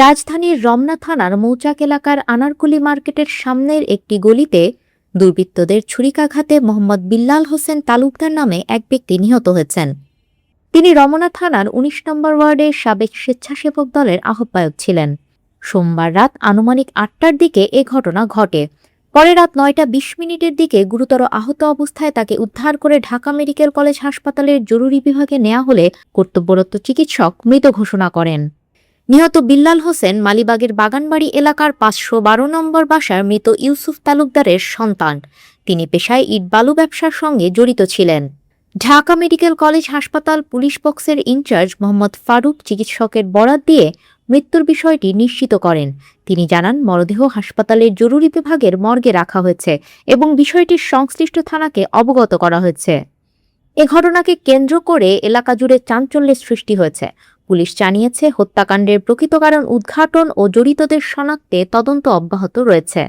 রাজধানীর রমনা থানার মৌচাক এলাকার আনারকুলি মার্কেটের সামনের একটি গলিতে দুর্বৃত্তদের ছুরিকাঘাতে মোহাম্মদ বিল্লাল হোসেন তালুকদার নামে এক ব্যক্তি নিহত হয়েছেন। তিনি রমনা থানার ১৯ নম্বর ওয়ার্ডের সাবেক স্বেচ্ছাসেবক দলের আহ্বায়ক ছিলেন। সোমবার রাত আনুমানিক ৮টার দিকে এ ঘটনা ঘটে। পরে রাত ৯টা ২০ মিনিটের দিকে গুরুতর আহত অবস্থায় তাকে উদ্ধার করে ঢাকা মেডিকেল কলেজ হাসপাতালের জরুরি বিভাগে নেওয়া হলে কর্তব্যরত চিকিৎসক মৃত ঘোষণা করেন। নিহত বিল্লাল হোসেন মালিবাগের বাগানবাড়ি এলাকার ৫১২ নম্বর বাসার মৃত ইউসুফ তালুকদারের সন্তান। তিনি পেশায় ইট বালু ব্যবসার সঙ্গে জড়িত ছিলেন। ঢাকা মেডিকেল কলেজ হাসপাতাল পুলিশ বক্সের ইনচার্জ মোহাম্মদ ফারুক চিকিৎসকের বরাত দিয়ে মৃত্যুর বিষয়টি নিশ্চিত করেন। তিনি জানান, মরদেহ হাসপাতালের জরুরি বিভাগের মর্গে রাখা হয়েছে এবং বিষয়টির সংশ্লিষ্ট থানাকে অবগত করা হয়েছে। এ ঘটনাকে কেন্দ্র করে এলাকা জুড়ে চাঞ্চল্যের সৃষ্টি হয়েছে। পুলিশ জানিয়েছে, হত্যাকাণ্ডের প্রকৃত কারণ উদ্ঘাটন ও জড়িতদের শনাক্তে তদন্ত অব্যাহত রয়েছে।